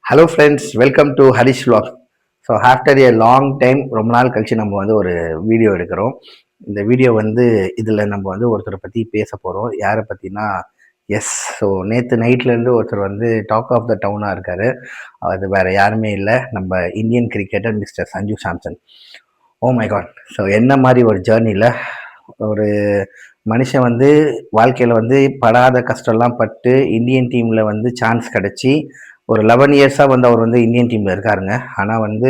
Hello friends, welcome to Harish vlog. So after a long time ரொம்ப நாள் கழிச்சு நம்ம வந்து ஒரு வீடியோ எடுக்கிறோம். இந்த வீடியோ வந்து இதில் நம்ம வந்து ஒருத்தரை பற்றி பேச போகிறோம். யாரை பற்றினா எஸ், ஸோ நேற்று நைட்லேருந்து ஒருத்தர் வந்து டாக் ஆஃப் த டவுனாக இருக்கார். அது வேறு யாருமே இல்லை, நம்ம Indian cricketer mister Sanju Samson. Oh my god! So என்ன மாதிரி ஒரு ஜேர்னியில் ஒரு மனுஷன் வந்து வாழ்க்கையில் வந்து படாத கஷ்டம்லாம் பட்டு இந்தியன் டீமில் வந்து சான்ஸ் கிடச்சி ஒரு 11 இயர்ஸாக வந்து அவர் வந்து இந்தியன் டீமில் இருக்காருங்க. ஆனால் வந்து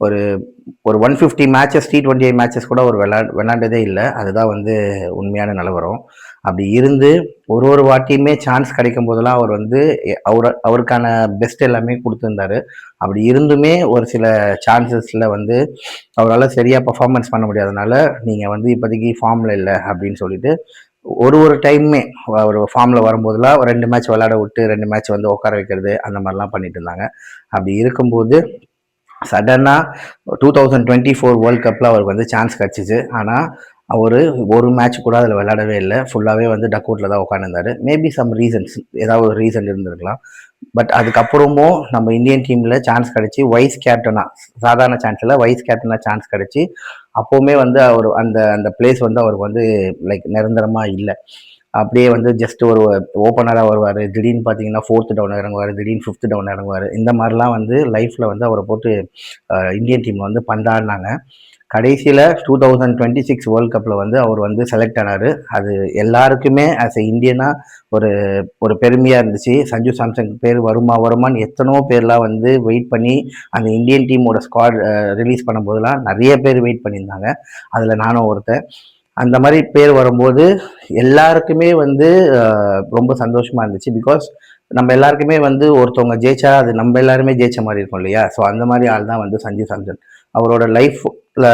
ஒரு ஒரு 150 மேட்சஸ் T20 மேட்சஸ் கூட ஒரு விளாண்டதே இல்லை. அதுதான் வந்து உண்மையான நிலவரம். அப்படி இருந்து ஒரு வாட்டியுமே சான்ஸ் கிடைக்கும் போதெல்லாம் அவர் வந்து அவருக்கான பெஸ்ட் எல்லாமே கொடுத்துருந்தாரு. அப்படி இருந்துமே ஒரு சில சான்சஸில் வந்து அவரால் சரியாக பர்ஃபார்மன்ஸ் பண்ண முடியாதனால நீங்கள் வந்து இப்போதைக்கு ஃபார்மில் இல்லை அப்படின்னு சொல்லிட்டு ஒரு டைமுமே ஒரு ஃபார்மில் வரும்போதெல்லாம் 2 மேட்ச் விளையாட விட்டு 2 மேட்ச் வந்து உட்கார வைக்கிறது அந்த மாதிரிலாம் பண்ணிட்டு இருந்தாங்க. அப்படி இருக்கும்போது சடனாக 2024 வேர்ல்ட் கப்பில் அவருக்கு வந்து சான்ஸ் கிடச்சிச்சு. ஆனால் அவர் ஒரு மேட்ச் கூட அதில் விளையாடவே இல்லை. ஃபுல்லாகவே வந்து டக்அவுட்டில் தான் உட்காந்துருந்தார். மேபி சம் ரீசன்ஸ், ஏதாவது ஒரு ரீசன் இருந்திருக்கலாம். பட் அதுக்கப்புறமும் நம்ம இந்தியன் டீமில் சான்ஸ் கிடச்சி வைஸ் கேப்டனாக, சாதாரண சான்ஸில் வைஸ் கேப்டனாக சான்ஸ் கிடச்சி அப்போவுமே வந்து அவர் அந்த அந்த பிளேஸ் வந்து அவருக்கு வந்து லைக் நிரந்தரமாக இல்லை. அப்படியே வந்து ஜஸ்ட் ஒரு ஓப்பனராக வருவார், திடீர்னு பார்த்தீங்கன்னா 4th டவுன் இறங்குவார், திடீர்னு 5th டவுன் இறங்குவார். இந்த மாதிரிலாம் வந்து லைஃப்பில் வந்து அவரை போட்டு இந்தியன் டீம் வந்து பந்தாடினாங்க. கடைசியில் 2026 வேர்ல்ட் கப்பில் வந்து அவர் வந்து செலக்ட் ஆனார். அது எல்லாருக்குமே ஆஸ் எ இந்தியனாக ஒரு ஒரு பெருமையாக இருந்துச்சு. சஞ்சு சாம்சன் பேர் வருமானு எத்தனோ பேர்லாம் வந்து வெயிட் பண்ணி அந்த இந்தியன் டீமோட ஸ்குவாட் ரிலீஸ் பண்ணும்போதெல்லாம் நிறைய பேர் வெயிட் பண்ணியிருந்தாங்க. அதில் நானும் ஒருத்தன். அந்த மாதிரி பேர் வரும்போது எல்லாருக்குமே வந்து ரொம்ப சந்தோஷமாக இருந்துச்சு. பிகாஸ் நம்ம எல்லாருக்குமே வந்து ஒருத்தவங்க ஜெயிச்சா அது நம்ம எல்லாருமே ஜெயிச்ச மாதிரி இருக்கும் இல்லையா? ஸோ அந்த மாதிரி ஆள் தான் வந்து சஞ்சு சாம்சன். அவரோட லைஃப்பில்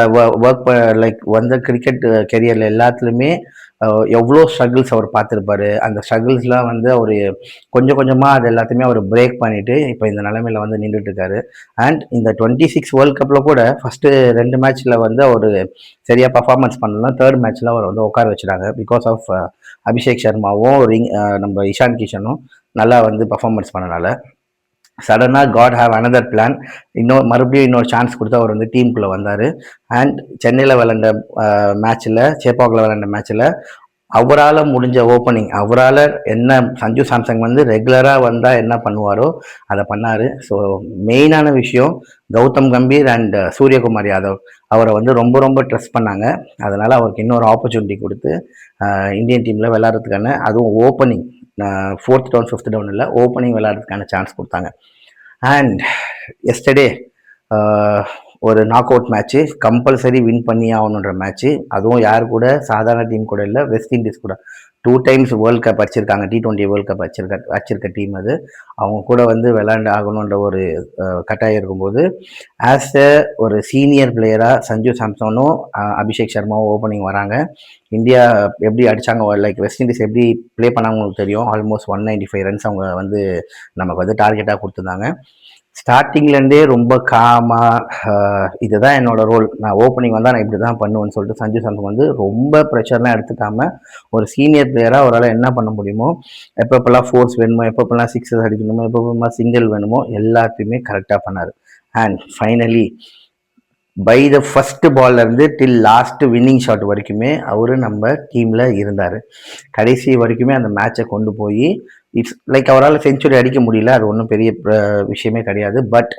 ஒர்க் லைக் வந்த கிரிக்கெட் கெரியரில் எல்லாத்துலேயுமே எவ்வளோ ஸ்ட்ரகிள்ஸ் அவர் பார்த்துருப்பாரு. அந்த ஸ்ட்ரகிள்ஸ்லாம் வந்து அவர் கொஞ்சம் கொஞ்சமாக அது எல்லாத்தையுமே அவர் பிரேக் பண்ணிவிட்டு இப்போ இந்த நிலைமையில் வந்து நின்றுட்டு இருக்காரு. அண்ட் இந்த 26 வேர்ல்ட் கப்பில் கூட ஃபஸ்ட்டு 2 மேட்ச்சில் வந்து அவர் சரியாக பர்ஃபார்மன்ஸ் பண்ணலாம். 3rd மேட்ச்சில் அவர் வந்து உட்கார வச்சுட்டாங்க. பிகாஸ் ஆஃப் அபிஷேக் சர்மாவும் நம்ம இஷான் கிஷனும் நல்லா வந்து பர்ஃபார்மன்ஸ் பண்ணனால சடனாக காட் ஹாவ் அனதர் பிளான். மறுபடியும் இன்னொரு சான்ஸ் கொடுத்து அவர் வந்து டீமுக்குள்ளே வந்தார். அண்ட் சென்னையில் விளையாண்ட மேட்ச்சில், சேப்பாக்கில் விளையாண்ட மேட்ச்சில் அவரால் முடிஞ்ச ஓப்பனிங், அவரால் என்ன சஞ்சு சாம்சங் வந்து ரெகுலராக வந்தால் என்ன பண்ணுவாரோ அதை பண்ணார். ஸோ மெயினான விஷயம் கௌதம் கம்பீர் அண்ட் சூரியகுமார் யாதவ் அவரை வந்து ரொம்ப ரொம்ப ட்ரஸ்ட் பண்ணாங்க. அதனால் அவருக்கு இன்னொரு ஆப்பர்ச்சுனிட்டி கொடுத்து இந்தியன் டீமில் விளையாடுறதுக்கான, அதுவும் opening 4th down 5th down இல்லை, ஓப்பனிங் விளையாடுறதுக்கான சான்ஸ் கொடுத்தாங்க. அண்ட் எஸ்டர்டே ஒரு knock out match, compulsory win பண்ணி ஆகணுன்ற மேட்ச்சு. அதுவும் யார் கூட? சாதாரண டீம் கூட இல்லை, வெஸ்ட் இண்டீஸ் கூட. 2 டைம்ஸ் வேர்ல்ட் கப் அடிச்சிருக்காங்க, T20 வேர்ல்ட் கப் அடிச்சிருக்க டீம் அது. அவங்க கூட வந்து விளையாண்டு ஆகணுன்ற ஒரு கட்டாயம் இருக்கும்போது ஆஸ் எ ஒரு சீனியர் பிளேயராக சஞ்சு சாம்சனும் அபிஷேக் சர்மாவும் ஓப்பனிங் வராங்க. இந்தியா எப்படி அடித்தாங்க, லைக் வெஸ்ட் இண்டீஸ் எப்படி ப்ளே பண்ணாங்க உங்களுக்கு தெரியும். ஆல்மோஸ்ட் 195 ரன்ஸ் அவங்க வந்து நமக்கு வந்து டார்கெட்டாக கொடுத்துருந்தாங்க. ஸ்டார்டிங்லேருந்தே ரொம்ப காமாக இதுதான் என்னோட ரோல், நான் ஓப்பனிங் வந்தால் நான் இப்படி தான் பண்ணுவேன்னு சொல்லிட்டு சஞ்சு சாம்சன் வந்து ரொம்ப ப்ரெஷர்லாம் எடுத்துக்காமல் ஒரு சீனியர் பிளேயராக அவரால் என்ன பண்ண முடியுமோ, எப்பப்பெல்லாம் ஃபோர்ஸ் வேணுமோ, எப்பப்பெல்லாம் சிக்ஸஸ் அடிக்கணுமோ, எப்பப்பெல்லாம் சிங்கிள் வேணுமோ எல்லாத்தையுமே கரெக்டாக பண்ணார். And finally by the first பால்லேருந்து டில் லாஸ்ட் வின்னிங் ஷாட் வரைக்குமே அவர் நம்ம டீமில் இருந்தார். கடைசி வரைக்குமே அந்த மேட்சை கொண்டு போய் இட்ஸ் லைக் அவரால் செஞ்சுரி அடிக்க முடியல, அது ஒன்றும் பெரிய விஷயமே கிடையாது. பட்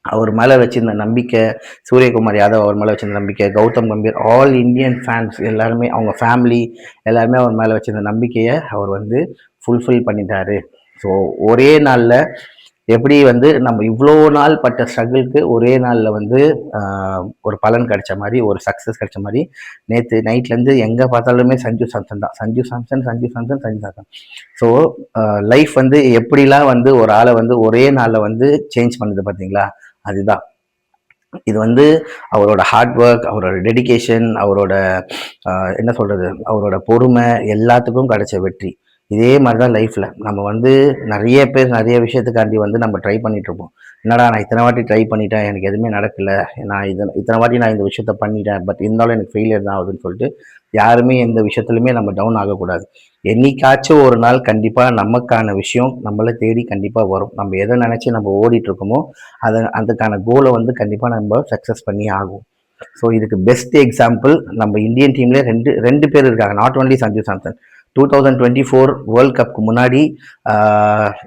அவர் மேலே வச்சிருந்த நம்பிக்கை, சூரியகுமார் யாதவ் அவர் மேலே வச்சிருந்த நம்பிக்கை, Gautam Gambhir, all Indian fans எல்லாருமே, அவங்க ஃபேமிலி எல்லாருமே அவர் மேலே வச்சிருந்த நம்பிக்கையை அவர் வந்து ஃபுல்ஃபில் பண்ணிட்டாரு. ஸோ ஒரே நாளில் எப்படி வந்து நம்ம இவ்வளோ நாள் பட்ட ஸ்ட்ரகிளுக்கு ஒரே நாளில் வந்து ஒரு பலன் கிடைச்ச மாதிரி, ஒரு சக்ஸஸ் கிடைச்ச மாதிரி, நேற்று நைட்லேருந்து எங்கே பார்த்தாலுமே சஞ்சு சாம்சன் தான், சஞ்சு சாம்சன் சஞ்சு சாம்சன் சஞ்சு சாம்சன். ஸோ லைஃப் வந்து எப்படிலாம் வந்து ஒரு ஆளை வந்து ஒரே நாளில் வந்து சேஞ்ச் பண்ணுது பார்த்தீங்களா? அதுதான் இது வந்து அவரோட ஹார்ட் ஒர்க், அவரோட டெடிகேஷன், அவரோட என்ன சொல்கிறது, அவரோட பொறுமை எல்லாத்துக்கும் கிடைச்ச வெற்றி. இதே மாதிரி தான் லைஃப்பில் நம்ம வந்து நிறைய பேர் நிறைய விஷயத்துக்காண்டி வந்து நம்ம ட்ரை பண்ணிகிட்ருப்போம். என்னடா நான் இத்தனை வாட்டி ட்ரை பண்ணிட்டேன், எனக்கு எதுவுமே நடக்கலை, நான் இத்தனை வாட்டி நான் இந்த விஷயத்த பண்ணிட்டேன், பட் இருந்தாலும் எனக்கு ஃபெயிலியர் தான் ஆகுதுன்னு சொல்லிட்டு யாருமே எந்த விஷயத்துலையுமே நம்ம டவுன் ஆகக்கூடாது. என்னைக்காச்சும் ஒரு நாள் கண்டிப்பாக நமக்கான விஷயம் நம்மளை தேடி கண்டிப்பாக வரும். நம்ம எதை நினச்சி நம்ம ஓடிட்டு இருக்கோமோ அதுக்கான கோலை வந்து கண்டிப்பாக நம்ம சக்ஸஸ் பண்ணி ஆகும். ஸோ இதுக்கு பெஸ்ட் எக்ஸாம்பிள் நம்ம இந்தியன் டீம்ல ரெண்டு ரெண்டு பேர் இருக்காங்க. Not only Sanju Samson. 2024 world கப்க்கு முன்னாடி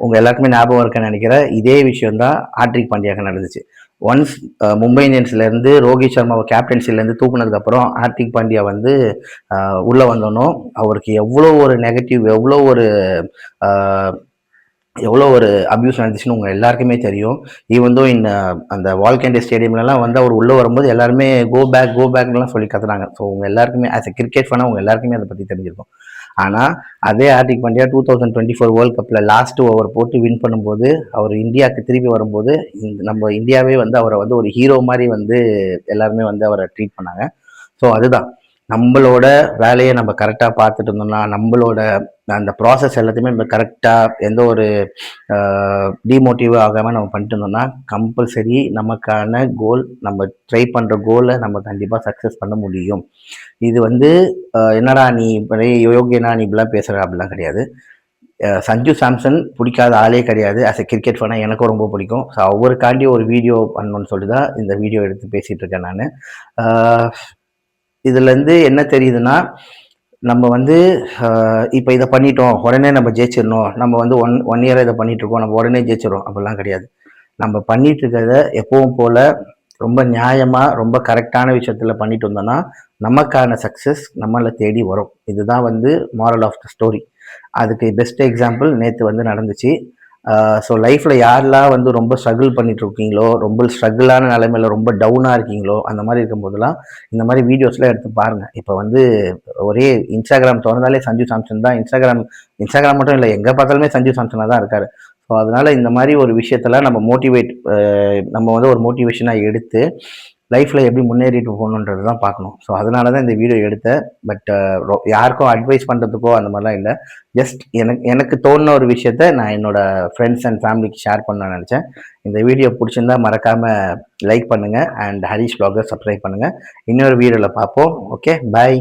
உங்கள் எல்லாருக்குமே ஞாபகம் இருக்குன்னு நினைக்கிறேன், இதே விஷயம் தான் ஹார்திக் பாண்டியாவுக்கு நடந்துச்சு. ஒன்ஸ் மும்பை இந்தியன்ஸ்லேருந்து ரோஹித் சர்மாவை கேப்டன்சிலேருந்து தூக்குனதுக்கப்புறம் ஹார்திக் பாண்டியா வந்து உள்ளே வந்தோன்னோ அவருக்கு எவ்வளோ ஒரு நெகட்டிவ், எவ்வளோ ஒரு அப்யூஸ் நடந்துச்சுன்னு உங்கள் எல்லாருக்குமே தெரியும். ஈவன் தோ அந்த வால்கேண்டே ஸ்டேடியம்லலாம் வந்து அவர் உள்ளே வரும்போது எல்லாருமே கோ பேக்லாம் சொல்லி கத்துனாங்க. ஸோ உங்கள் எல்லாருக்குமே ஆஸ் எ கிரிக்கெட் ஃபேனாக உங்கள் எல்லாருக்குமே அதை பற்றி தெரிஞ்சிருக்கும். ஆனால் அதே ஹார்திக் பாண்டியா 2024 வேர்ல்ட் கப்பில் லாஸ்ட் ஓவர் போட்டு வின் பண்ணும்போது அவர் இந்தியாவுக்கு திருப்பி வரும்போது நம்ம இந்தியாவே வந்து அவரை வந்து ஒரு ஹீரோ மாதிரி வந்து எல்லாருமே வந்து அவரை ட்ரீட் பண்ணாங்க. ஸோ அதுதான் நம்மளோட வேலையை நம்ம கரெக்டாக பார்த்துட்டு இருந்தோம்னா, நம்மளோட அந்த ப்ராசஸ் எல்லாத்தையுமே நம்ம கரெக்டாக எந்த ஒரு டிமோட்டிவ் ஆகாமல் நம்ம பண்ணிட்டு இருந்தோம்னா கம்பல்சரி நமக்கான கோல், நம்ம ட்ரை பண்ணுற கோலை நம்ம கண்டிப்பாக சக்ஸஸ் பண்ண முடியும். இது வந்து என்னடா நீ யோகியனா நீ இப்படிலாம் பேசுகிற அப்படிலாம் கிடையாது. சஞ்சு சாம்சன் பிடிக்காத ஆளே கிடையாது. ஆஸ் எ கிரிக்கெட் ஃபேனாக எனக்கும் ரொம்ப பிடிக்கும். ஸோ அவருக்காண்டி ஒரு வீடியோ பண்ணணும்னு சொல்லி தான் இந்த வீடியோ எடுத்து பேசிகிட்டு இருக்கேன் நான். இதுலேருந்து என்ன தெரியுதுன்னா, நம்ம வந்து இப்போ இதை பண்ணிட்டோம் உடனே நம்ம ஜெயிச்சிடணும், நம்ம வந்து ஒன் இயராக இதை பண்ணிட்டு இருக்கோம் நம்ம உடனே ஜெயிச்சிடும் அப்படிலாம் கிடையாது. நம்ம பண்ணிட்டு இருக்கிறத எப்பவும் போல் ரொம்ப நியாயமாக ரொம்ப கரெக்டான விஷயத்தில் பண்ணிட்டு வந்தோம்னா நமக்கான சக்ஸஸ் நம்மளை தேடி வரும். இதுதான் வந்து மாரல் ஆஃப் த ஸ்டோரி. அதுக்கு பெஸ்ட் எக்ஸாம்பிள் நேற்று வந்து நடந்துச்சு. ஸோ லைஃப்பில் யாரெல்லாம் வந்து ரொம்ப ஸ்ட்ரகிள் பண்ணிட்டு இருக்கீங்களோ, ரொம்ப ஸ்ட்ரகிளான நிலைமையில ரொம்ப டவுனாக இருக்கீங்களோ, அந்த மாதிரி இருக்கும்போதெல்லாம் இந்த மாதிரி வீடியோஸ்லாம் எடுத்து பாருங்கள். இப்போ வந்து ஒரே இன்ஸ்டாகிராம் திறந்தாலே சஞ்சு சாம்சன் தான். இன்ஸ்டாகிராம் மட்டும் இல்லை, எங்கே பார்த்தாலுமே சஞ்சு சாம்சனாக தான் இருக்காரு. ஸோ அதனால் இந்த மாதிரி ஒரு விஷயத்தெல்லாம் நம்ம வந்து ஒரு மோட்டிவேஷனாக எடுத்து லைஃப்பில் எப்படி முன்னேறிட்டு போகணுன்றது தான் பார்க்கணும். ஸோ அதனால தான் இந்த வீடியோ எடுத்தேன். பட் யாருக்கும் அட்வைஸ் பண்ணுறதுக்கோ அந்த மாதிரிலாம் இல்லை. ஜஸ்ட் எனக்கு தோணுன ஒரு விஷயத்த நான் என்னோட ஃப்ரெண்ட்ஸ் அண்ட் ஃபேமிலிக்கு ஷேர் பண்ண நினச்சேன். இந்த வீடியோ பிடிச்சிருந்தா மறக்காமல் லைக் பண்ணுங்கள் அண்ட் ஹரிஷ் vlogger சப்ஸ்கிரைப் பண்ணுங்கள். இன்னொரு வீடியோவில் பார்ப்போம். ஓகே, பாய்.